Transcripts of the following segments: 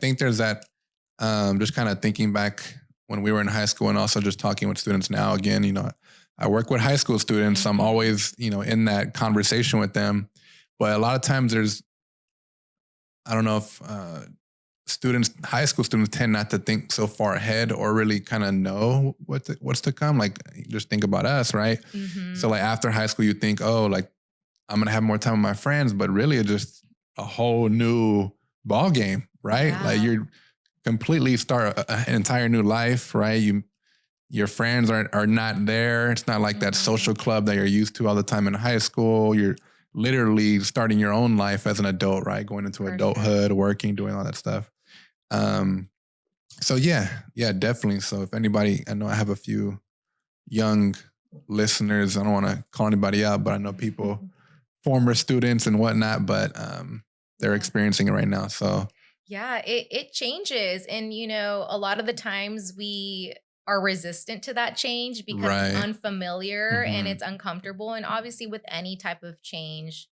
think there's that, just kind of thinking back when we were in high school and also just talking with students now. Again, I work with high school students. So I'm always, in that conversation with them. But a lot of times I don't know if high school students tend not to think so far ahead or really kind of know what's to come. Like, just think about us, right? So like after high school, you think, oh, like I'm going to have more time with my friends, but really it's just a whole new ball game, right? Yeah. Like you're completely start an entire new life, right? Your friends are not there. It's not like that social club that you're used to all the time in high school. You're literally starting your own life as an adult, right? Going into adulthood, working, doing all that stuff. So yeah, definitely. So if anybody, I know I have a few young listeners. I don't want to call anybody out, but I know people, former students and whatnot, but they're experiencing it right now. So yeah, it changes. And, a lot of the times we are resistant to that change because it's unfamiliar and it's uncomfortable. And obviously with any type of change,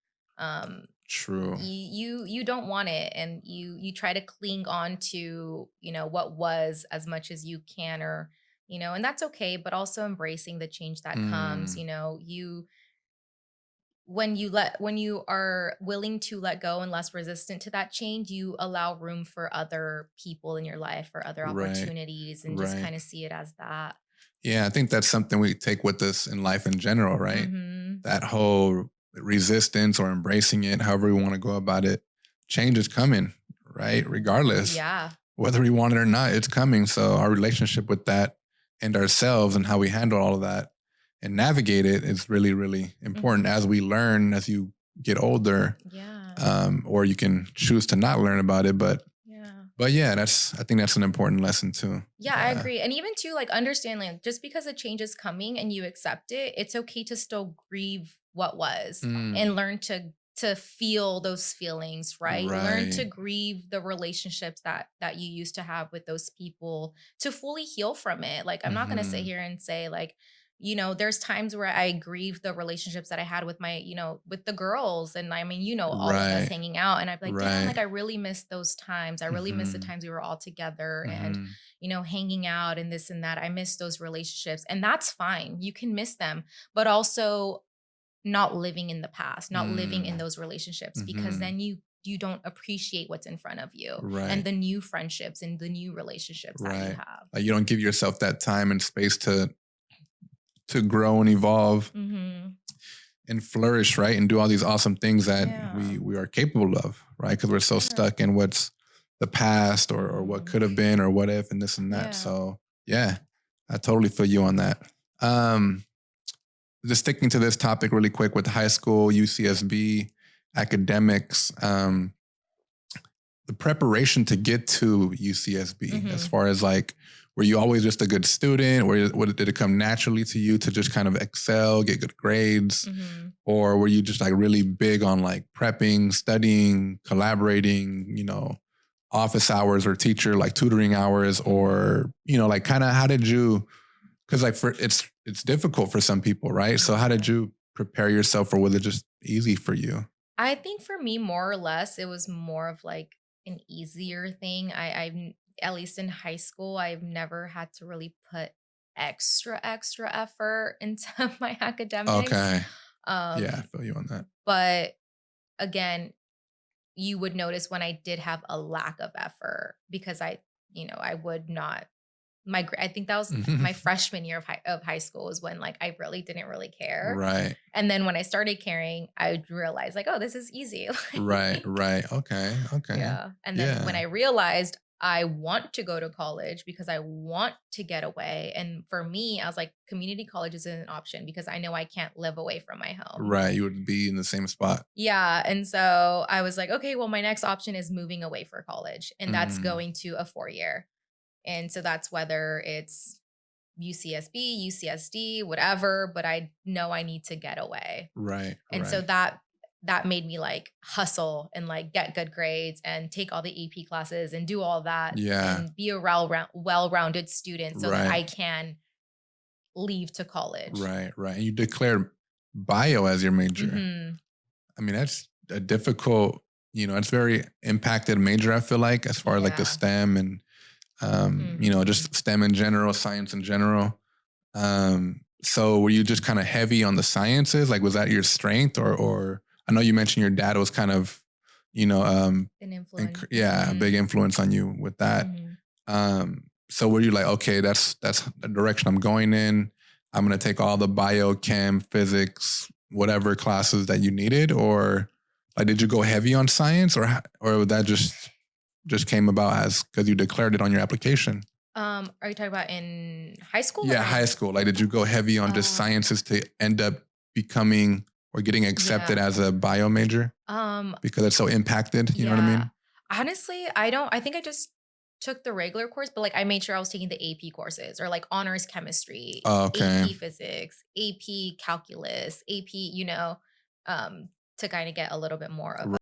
true. You don't want it, and you try to cling on to, what was as much as you can, or, and that's okay, but also embracing the change that comes. When you are willing to let go and less resistant to that change, you allow room for other people in your life or other opportunities, and just kind of see it as that. Yeah, I think that's something we take with us in life in general, right? That whole resistance or embracing it, however we want to go about it, change is coming, right? Regardless. Yeah. Whether we want it or not, it's coming. So our relationship with that and ourselves and how we handle all of that and navigate it is really, really important as we learn, as you get older. Yeah. Or you can choose to not learn about it, but yeah, I think that's an important lesson too. Yeah, I agree. And even too, like, understand, like, just because a change is coming and you accept it, it's okay to still grieve what was and learn to feel those feelings, right? Learn to grieve the relationships that you used to have with those people, to fully heal from it. Like, I'm not going to sit here and say, like, there's times where I grieve the relationships that I had with my, with the girls. And I mean, all of us hanging out. And I'm like, damn, like, I really miss those times. I really miss the times we were all together and, hanging out and this and that. I miss those relationships. And that's fine. You can miss them, but also not living in the past, not living in those relationships, because then you don't appreciate what's in front of you and the new friendships and the new relationships that you have. Like, you don't give yourself that time and space to grow and evolve and flourish, right? And do all these awesome things that we are capable of, right? Because we're so stuck in what's the past or what could have been or what if and this and that. So yeah, I totally feel you on that. Just sticking to this topic really quick with high school, UCSB, academics, the preparation to get to UCSB, as far as like, were you always just a good student, or did it come naturally to you to just kind of excel, get good grades? Or were you just like really big on like prepping, studying, collaborating, office hours or teacher, like tutoring hours, or, like kind of how did you, because like it's difficult for some people, right? So how did you prepare yourself, or was it just easy for you? I think for me, more or less, it was more of like an easier thing. I at least in high school, I've never had to really put extra effort into my academics. Okay. Yeah, I feel you on that. But again, you would notice when I did have a lack of effort, because I would not. I think that was my freshman year of high school, is when like I really didn't really care. Right. And then when I started caring, I realized like, oh, this is easy. Right. Okay. Yeah. And then when I realized I want to go to college because I want to get away. And for me, I was like, community college isn't an option because I know I can't live away from my home. Right. You would be in the same spot. Yeah. And so I was like, okay, well, my next option is moving away for college. And that's going to a 4-year. And so that's whether it's UCSB, UCSD, whatever, but I know I need to get away. Right. And so that made me like hustle and like get good grades and take all the AP classes and do all that and be a well-rounded student so that I can leave to college. Right. And you declared bio as your major. I mean, that's a difficult it's very impacted major, I feel like, as far as like the Yeah. STEM and, Mhm. just STEM in general, science in general. So were you just kind of heavy on the sciences? Like, was that your strength, or I know you mentioned your dad was kind of, you know, An influence. yeah, a big Mhm. influence on you with that. Mhm. So were you like, okay, that's the direction I'm going in. I'm gonna take all the biochem, physics, whatever classes that you needed, or like, did you go heavy on science, or that just came about as because you declared it on your application? Are you talking about in high school Yeah, or high in school. Like, did you go heavy on just uh sciences to end up becoming or getting accepted yeah. as a bio major Um because it's so impacted? You know what I yeah. mean? Honestly, I think I just took the regular course, but like I made sure I was taking the AP courses or like honors chemistry, Oh, okay. AP physics, AP calculus, AP, to kind of get a little bit more of